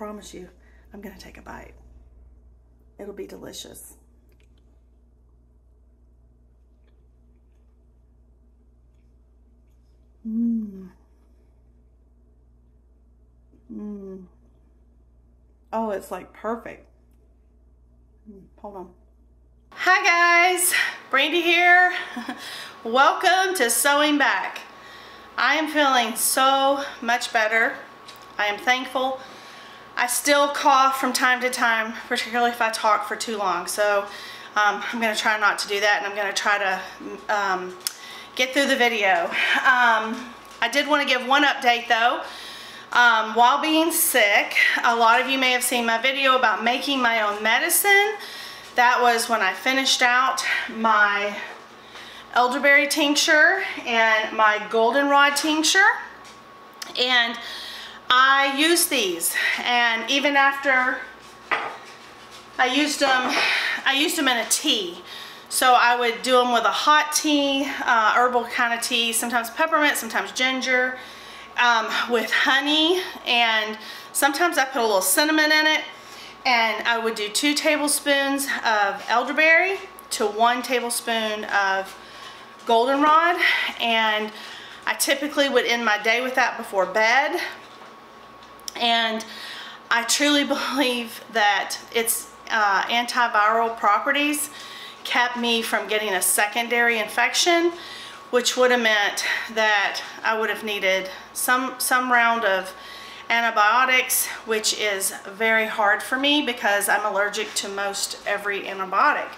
promise you, I'm gonna take a bite. It'll be delicious. Mmm. Mmm. Oh, it's like perfect. Hold on. Hi guys, Brandy here. Welcome to Sewing Back. I am feeling so much better. I am thankful. I still cough from time to time, particularly if I talk for too long. So I'm going to try not to do that, and I'm going to try to get through the video. I did want to give one update though. While being sick, a lot of you may have seen my video about making my own medicine. That was when I finished out my elderberry tincture and my goldenrod tincture. And I used these, and even after I used them in a tea. So I would do them with a hot tea, herbal kind of tea, sometimes peppermint, sometimes ginger, with honey, and sometimes I put a little cinnamon in it. And I would do 2 tablespoons of elderberry to 1 tablespoon of goldenrod, and I typically would end my day with that before bed. And I truly believe that its antiviral properties kept me from getting a secondary infection, which would have meant that I would have needed some round of antibiotics, which is very hard for me because I'm allergic to most every antibiotic.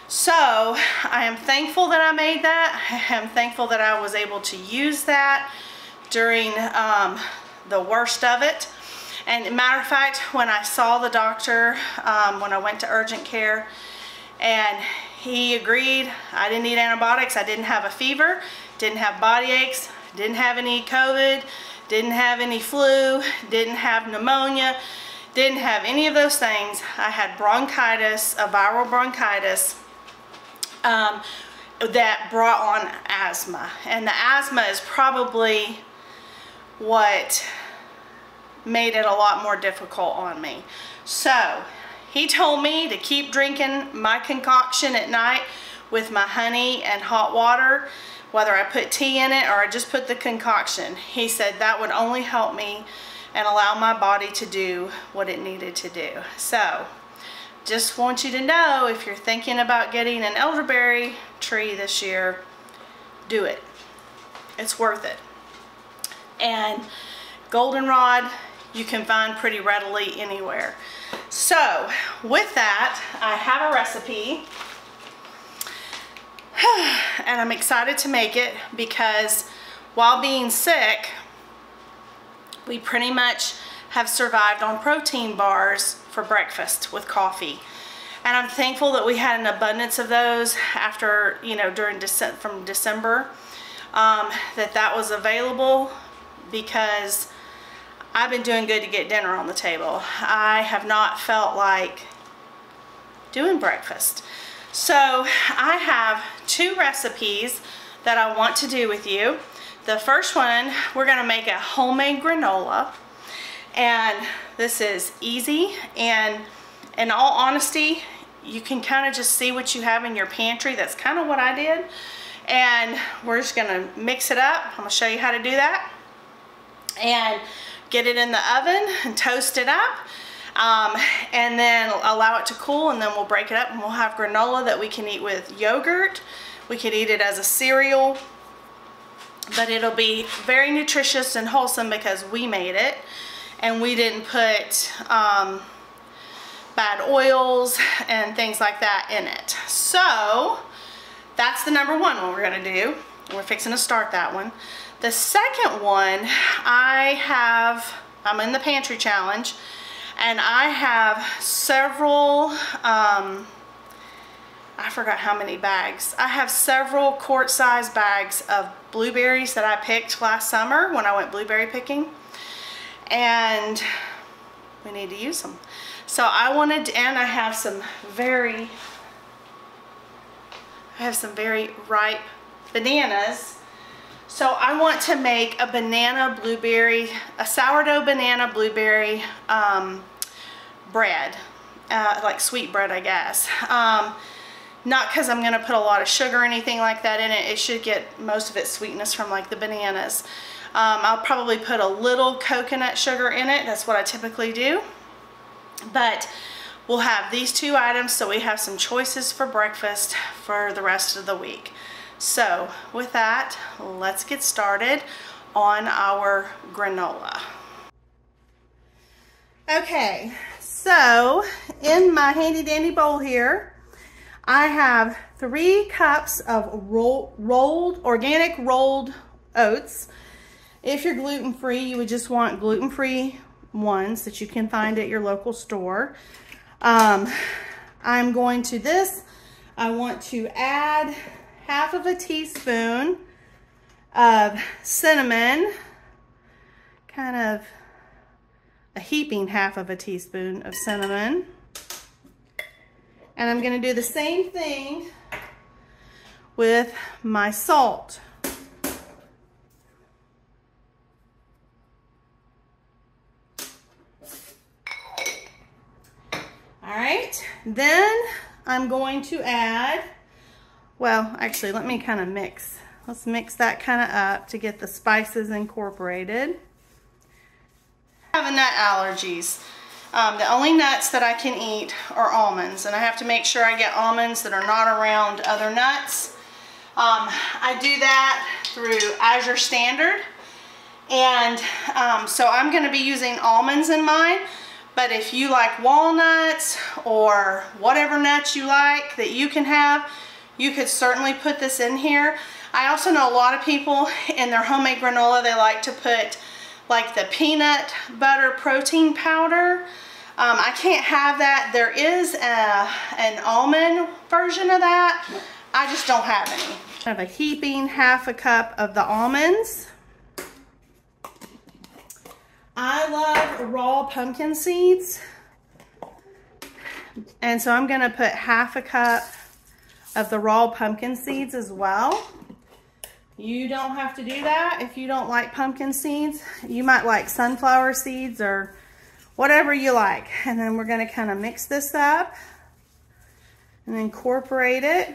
So I am thankful that I made that. I am thankful that I was able to use that during the worst of it. And matter of fact, when I saw the doctor, when I went to urgent care, and he agreed I didn't need antibiotics, I didn't have a fever, didn't have body aches, didn't have any COVID, didn't have any flu, didn't have pneumonia, didn't have any of those things. I had bronchitis, a viral bronchitis that brought on asthma. And the asthma is probably what made it a lot more difficult on me. So he told me to keep drinking my concoction at night with my honey and hot water, whether I put tea in it or I just put the concoction. He said that would only help me and allow my body to do what it needed to do. So just want you to know, if you're thinking about getting an elderberry tree this year, do it. It's worth it. And goldenrod you can find pretty readily anywhere. So with that, I have a recipe. And I'm excited to make it because while being sick, we pretty much have survived on protein bars for breakfast with coffee. And I'm thankful that we had an abundance of those after, you know, from December, that was available, because I've been doing good to get dinner on the table. I have not felt like doing breakfast. So I have 2 recipes that I want to do with you. The first one, we're gonna make a homemade granola. And this is easy, and in all honesty, you can kind of just see what you have in your pantry. That's kind of what I did. And we're just gonna mix it up. I'm gonna show you how to do that. And get it in the oven and toast it up. And then allow it to cool, and then we'll break it up, and we'll have granola that we can eat with yogurt. We could eat it as a cereal, but it'll be very nutritious and wholesome because we made it, and we didn't put bad oils and things like that in it. So that's the number 1 one we're gonna do. We're fixing to start that one. The second one, I'm in the pantry challenge, and I have several, I forgot how many bags. I have several quart-sized bags of blueberries that I picked last summer when I went blueberry picking, and we need to use them. So and I have some very ripe bananas So I want to make a sourdough banana blueberry bread, like sweet bread, I guess. Not because I'm going to put a lot of sugar or anything like that in it. It should get most of its sweetness from like the bananas. I'll probably put a little coconut sugar in it. That's what I typically do. But we'll have these two items, so we have some choices for breakfast for the rest of the week. So with that, let's get started on our granola. Okay, so in my handy dandy bowl here, I have 3 cups of organic rolled oats. If you're gluten-free, you would just want gluten-free ones that you can find at your local store. I'm going to I want to add half of a teaspoon of cinnamon, kind of a heaping half of a teaspoon of cinnamon. And I'm going to do the same thing with my salt. All right, then I'm going to add, well, actually, let me kind of mix. Let's mix that kind of up to get the spices incorporated. I have nut allergies. The only nuts that I can eat are almonds, and I have to make sure I get almonds that are not around other nuts. I do that through Azure Standard, and so I'm going to be using almonds in mine. But if you like walnuts or whatever nuts you like that you can have, you could certainly put this in here. I also know a lot of people in their homemade granola, they like to put like the peanut butter protein powder. I can't have that. There is an almond version of that. I just don't have any. I have a heaping half a cup of the almonds. I love raw pumpkin seeds, and so I'm going to put half a cup of the raw pumpkin seeds as well. You don't have to do that if you don't like pumpkin seeds. You might like sunflower seeds or whatever you like. And then we're going to kind of mix this up and incorporate it.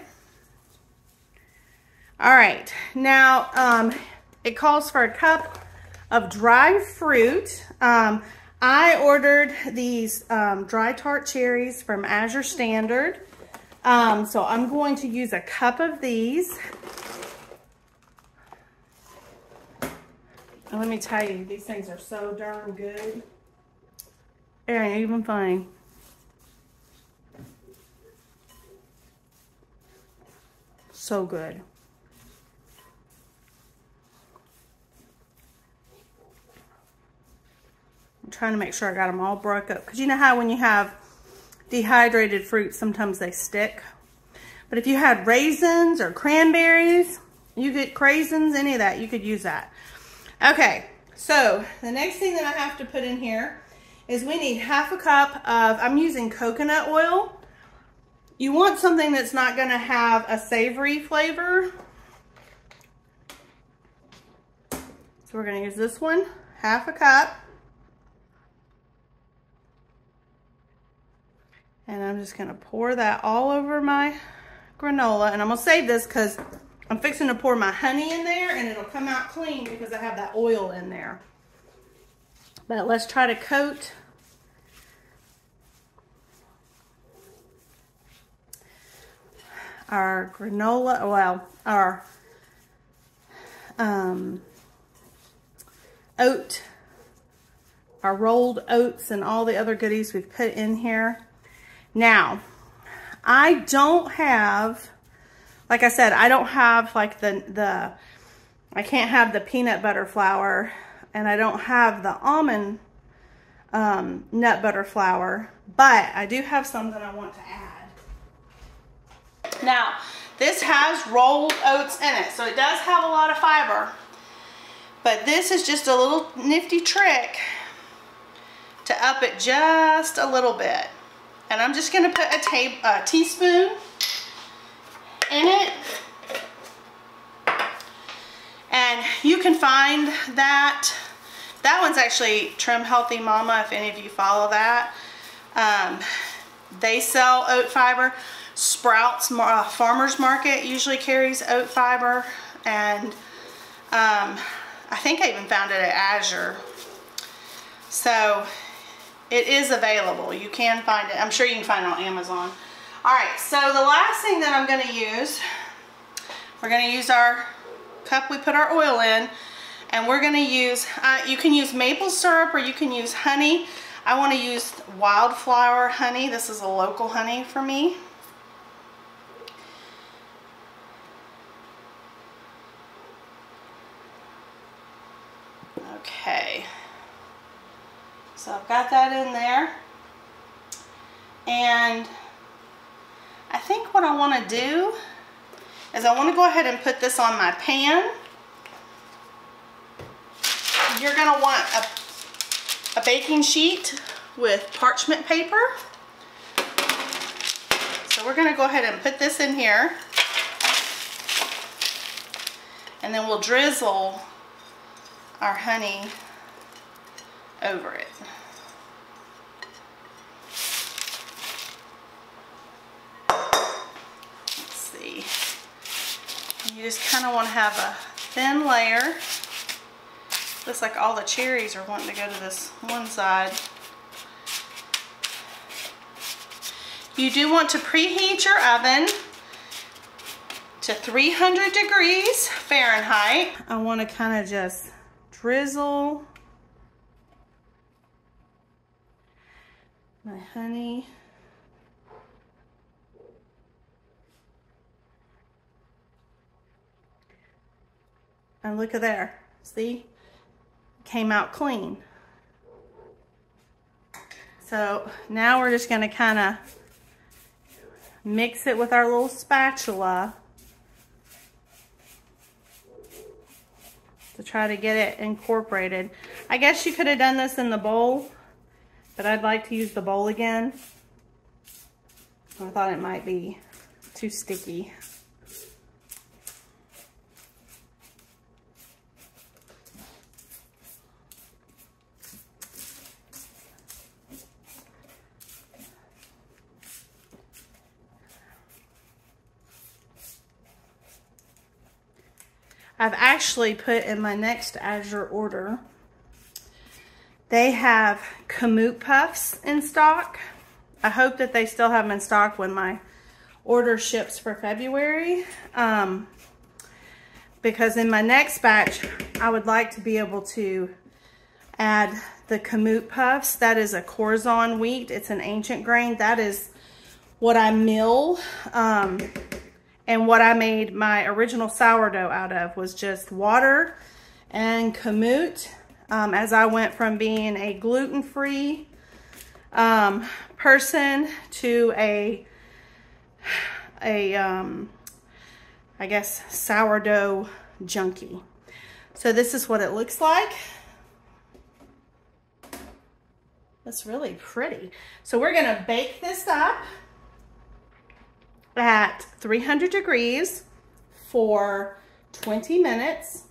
All right, now it calls for a cup of dry fruit. I ordered these dry tart cherries from Azure Standard. So I'm going to use a cup of these. And let me tell you, these things are so darn good. They ain't even funny. So good. Trying to make sure I got them all broke up, because you know how when you have dehydrated fruit, sometimes they stick. But if you had raisins or cranberries, you get craisins, any of that, you could use that. Okay, so the next thing that I have to put in here is we need half a cup of, I'm using coconut oil. You want something that's not going to have a savory flavor. So we're going to use this one, half a cup. And I'm just gonna pour that all over my granola. And I'm gonna save this because I'm fixing to pour my honey in there and it'll come out clean because I have that oil in there. But let's try to coat our granola, well, our our rolled oats and all the other goodies we've put in here. Now, I don't have, like I said, I don't have like I can't have the peanut butter flour, and I don't have the almond nut butter flour, but I do have some that I want to add. Now, this has rolled oats in it, so it does have a lot of fiber, but this is just a little nifty trick to up it just a little bit. And I'm just going to put a teaspoon in it. And you can find that. That one's actually Trim Healthy Mama, if any of you follow that. They sell oat fiber. Sprouts Farmers Market usually carries oat fiber, and I think I even found it at Azure. So it is available. You can find it. I'm sure you can find it on Amazon. Alright, so the last thing that I'm going to use, we're going to use our cup we put our oil in, and we're going to use, you can use maple syrup or you can use honey. I want to use wildflower honey. This is a local honey for me. Okay, so I've got that in there, and I think what I want to do is I want to go ahead and put this on my pan. You're going to want a baking sheet with parchment paper. So we're going to go ahead and put this in here, and then we'll drizzle our honey over it. Let's see. And you just kind of want to have a thin layer. Looks like all the cherries are wanting to go to this one side. You do want to preheat your oven to 300 degrees Fahrenheit. I want to kind of just drizzle my honey. And look at there. See? Came out clean. So now we're just going to kind of mix it with our little spatula to try to get it incorporated. I guess you could have done this in the bowl, but I'd like to use the bowl again. I thought it might be too sticky. I've actually put in my next Azure order, they have Kamut puffs in stock. I hope that they still have them in stock when my order ships for February. Because in my next batch, I would like to be able to add the Kamut puffs. That is a Corazon wheat. It's an ancient grain. That is what I mill. And what I made my original sourdough out of was just water and Kamut. As I went from being a gluten-free person to I guess, sourdough junkie. So this is what it looks like. That's really pretty. So we're gonna bake this up at 300 degrees for 20 minutes.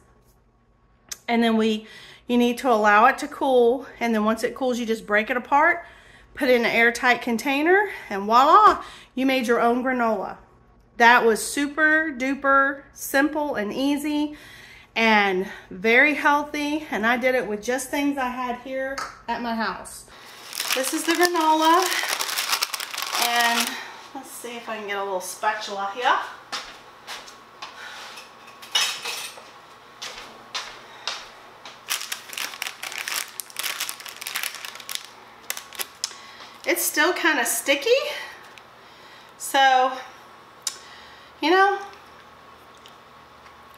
And then you need to allow it to cool. And then once it cools, you just break it apart, put it in an airtight container, and voila, you made your own granola. That was super duper simple and easy and very healthy. And I did it with just things I had here at my house. This is the granola, and let's see if I can get a little spatula here. It's still kind of sticky, so, you know,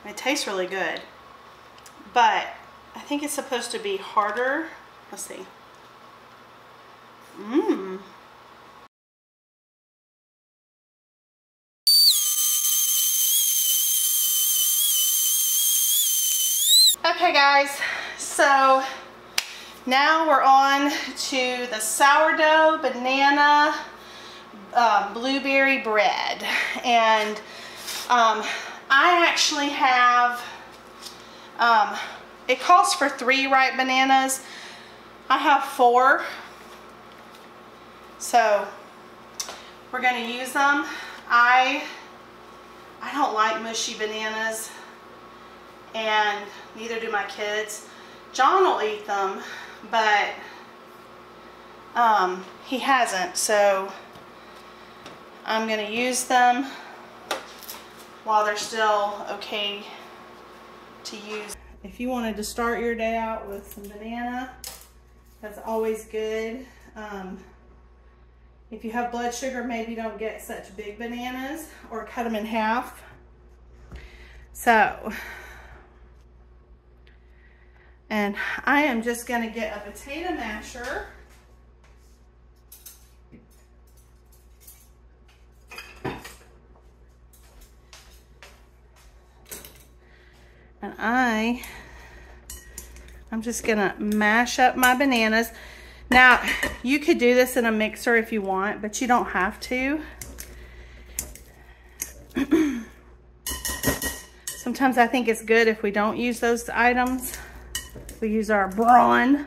it tastes really good, but I think it's supposed to be harder. Let's see. Okay guys, so now we're on to the sourdough banana blueberry bread. And I actually have It calls for 3 ripe bananas. I have 4. So we're going to use them. I don't like mushy bananas, and neither do my kids. John will eat them, but he hasn't, so I'm going to use them while they're still okay to use. If you wanted to start your day out with some banana, that's always good. If you have blood sugar, maybe don't get such big bananas or cut them in half. So, and I am just going to get a potato masher. And I'm just gonna mash up my bananas. Now, you could do this in a mixer if you want, but you don't have to. Sometimes I think it's good if we don't use those items. We use our brawn.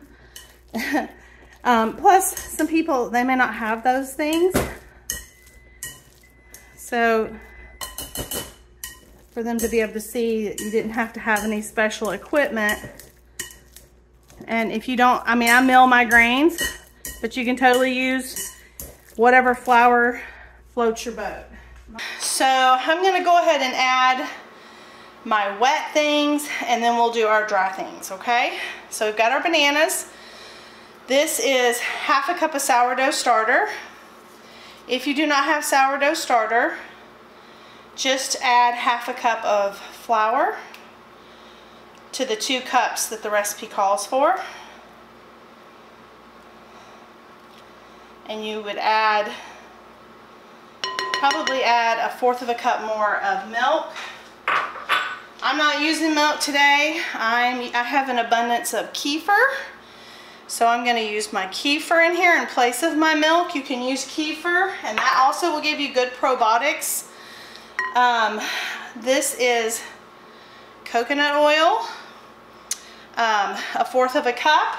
Plus, some people, they may not have those things. So, for them to be able to see that you didn't have to have any special equipment. And if you don't, I mean, I mill my grains, but you can totally use whatever flour floats your boat. So I'm gonna go ahead and add my wet things, and then we'll do our dry things, okay? So we've got our bananas. This is half a cup of sourdough starter. If you do not have sourdough starter, just add half a cup of flour to the 2 cups that the recipe calls for. And you would probably add 1/4 cup more of milk. I'm not using milk today. I have an abundance of kefir. So I'm going to use my kefir in here in place of my milk. You can use kefir, and that also will give you good probiotics. This is coconut oil, 1/4 cup,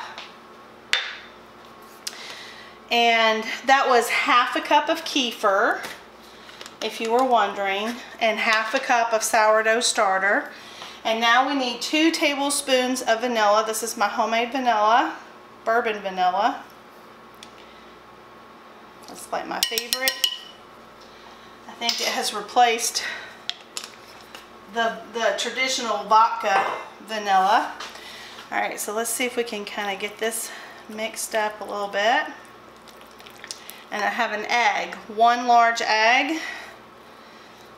and that was half a cup of kefir, if you were wondering, and half a cup of sourdough starter. And now we need 2 tablespoons of vanilla. This is my homemade vanilla, bourbon vanilla. That's like my favorite. I think it has replaced the traditional vodka vanilla. All right, so let's see if we can kind of get this mixed up a little bit. And I have an egg, 1 large egg.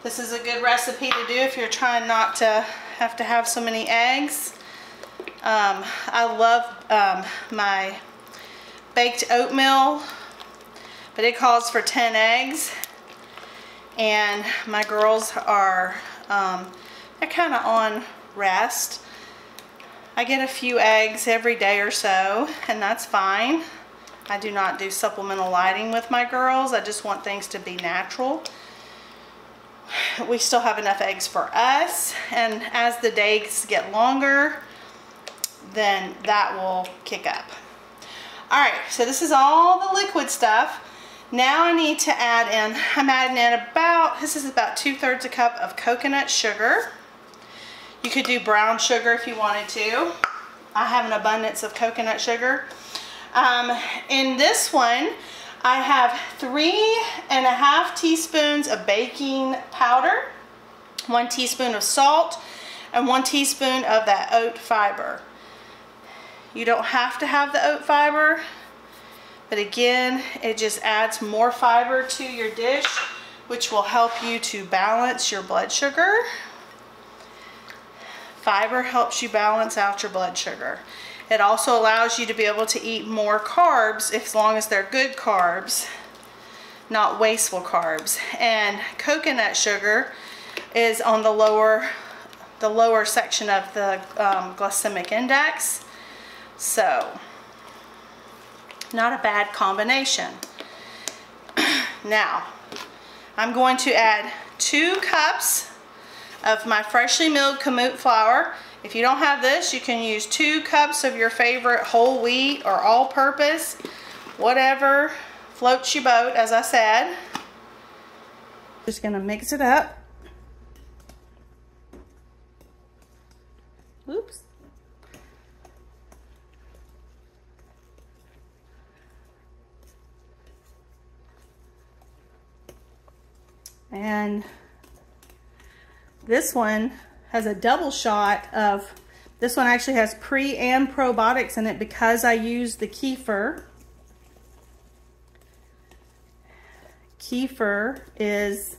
This is a good recipe to do if you're trying not to have so many eggs. I love my baked oatmeal, but it calls for 10 eggs. And my girls are, they're kind of on rest. I get a few eggs every day or so, and that's fine. I do not do supplemental lighting with my girls. I just want things to be natural. We still have enough eggs for us, and as the days get longer, then that will kick up. All right, so this is all the liquid stuff. Now I need to add in, I'm adding in this is about 2/3 a cup of coconut sugar. You could do brown sugar if you wanted to. I have an abundance of coconut sugar. In this one, I have 3½ teaspoons of baking powder, 1 teaspoon of salt, and 1 teaspoon of that oat fiber. You don't have to have the oat fiber, but again, it just adds more fiber to your dish, which will help you to balance your blood sugar. Fiber helps you balance out your blood sugar. It also allows you to be able to eat more carbs, as long as they're good carbs, not wasteful carbs. And coconut sugar is on the lower section of the glycemic index. So, not a bad combination. Now, I'm going to add 2 cups of my freshly milled Kamut flour. If you don't have this, you can use 2 cups of your favorite whole wheat or all-purpose, whatever floats your boat, as I said. Just gonna mix it up. Oops. And this one has a double shot of, this one actually has pre and probiotics in it because I use the kefir. Kefir is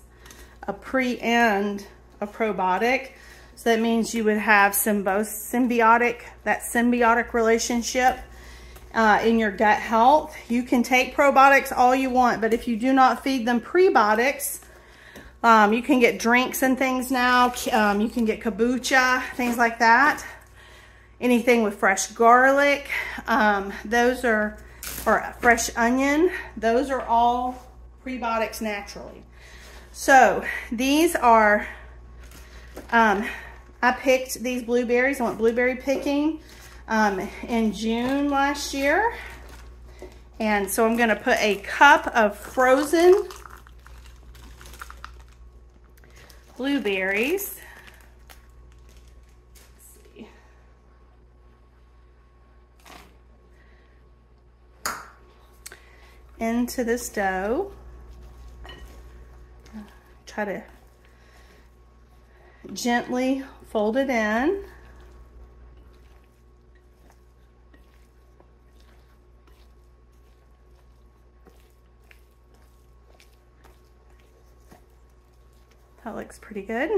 a pre and a probiotic. So that means you would have both symbiotic, that symbiotic relationship in your gut health. You can take probiotics all you want, but if you do not feed them prebiotics, you can get drinks and things now. You can get kombucha, things like that. Anything with fresh garlic, those are, or fresh onion, those are all prebiotics naturally. So these are, I picked these blueberries. I went blueberry picking in June last year. And so I'm gonna put a cup of frozen blueberries. Let's see. Into this dough. Try to gently fold it in. That looks pretty good.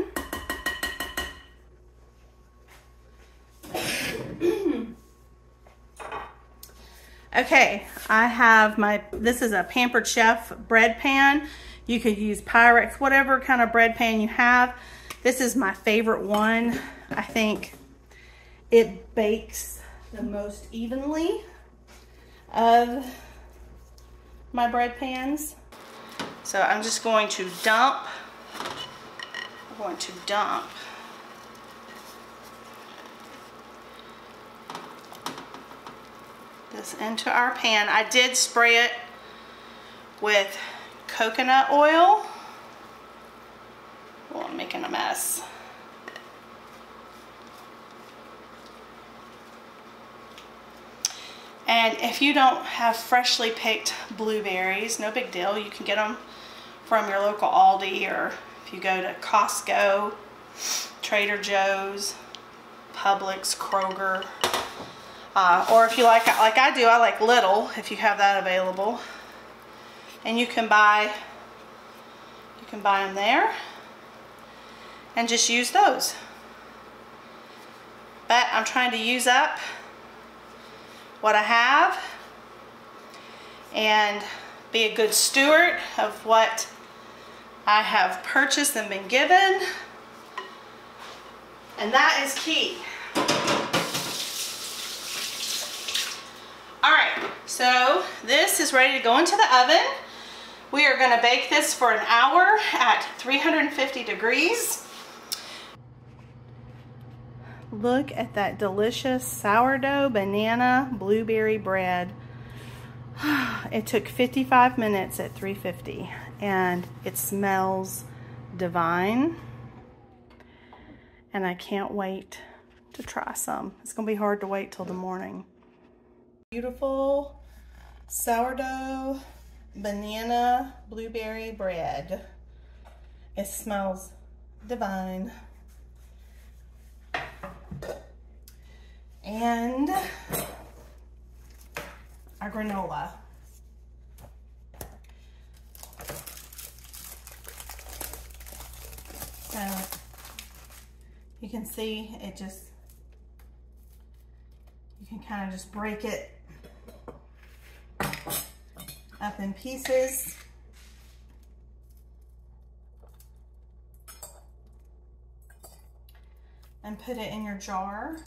Okay, I have this is a Pampered Chef bread pan. You could use Pyrex, whatever kind of bread pan you have. This is my favorite one. I think it bakes the most evenly of my bread pans. So I'm just going to dump this into our pan. I did spray it with coconut oil. Oh, I'm making a mess. And if you don't have freshly picked blueberries, no big deal. You can get them from your local Aldi, or if you go to Costco, Trader Joe's, Publix, Kroger, or if you like I do, I like Little, if you have that available. And you can buy them there and just use those. But I'm trying to use up what I have and be a good steward of what I have purchased and been given. And that is key. Alright, so this is ready to go into the oven. We are going to bake this for an hour at 350 degrees. Look at that delicious sourdough banana blueberry bread. It took 55 minutes at 350 and it smells divine. And I can't wait to try some. It's going to be hard to wait till the morning. Beautiful sourdough banana blueberry bread. It smells divine. And our granola. So you can see it just, you can kind of just break it up in pieces. And put it in your jar.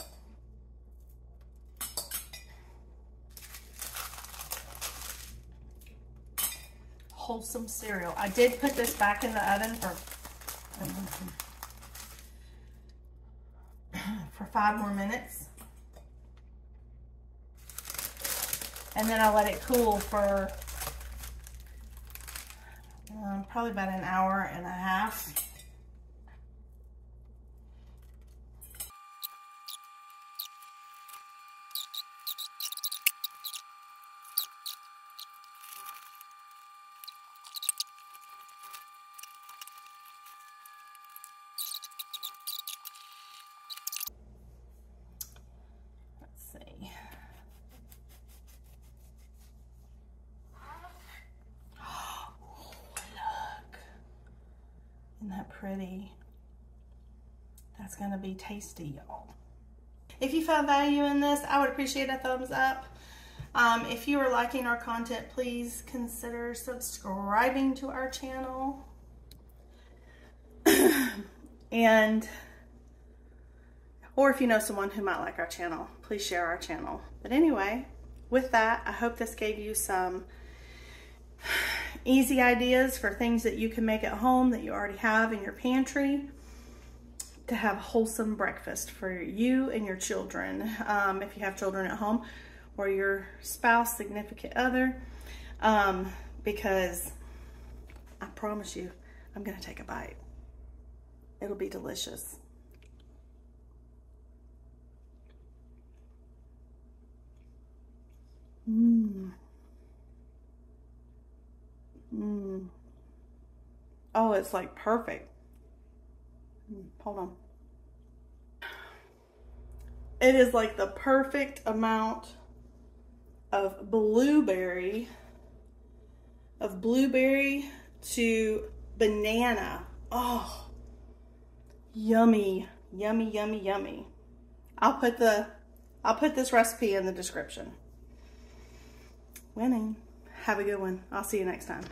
Wholesome cereal. I did put this back in the oven for 5 more minutes. And then I let it cool for probably about an hour and a half. See. Oh, look. Isn't that pretty? That's gonna be tasty, y'all. If you found value in this, I would appreciate a thumbs up. If you are liking our content, please consider subscribing to our channel. Or if you know someone who might like our channel, please share our channel. But anyway, with that, I hope this gave you some easy ideas for things that you can make at home that you already have in your pantry to have wholesome breakfast for you and your children. If you have children at home or your spouse, significant other, because I promise you, I'm gonna take a bite. It'll be delicious. Mmm. Mmm. Oh, it's like perfect. Hold on. It is like the perfect amount of blueberry to banana. Oh, yummy, yummy, yummy, yummy. I'll put this recipe in the description. Winning. Have a good one. I'll see you next time.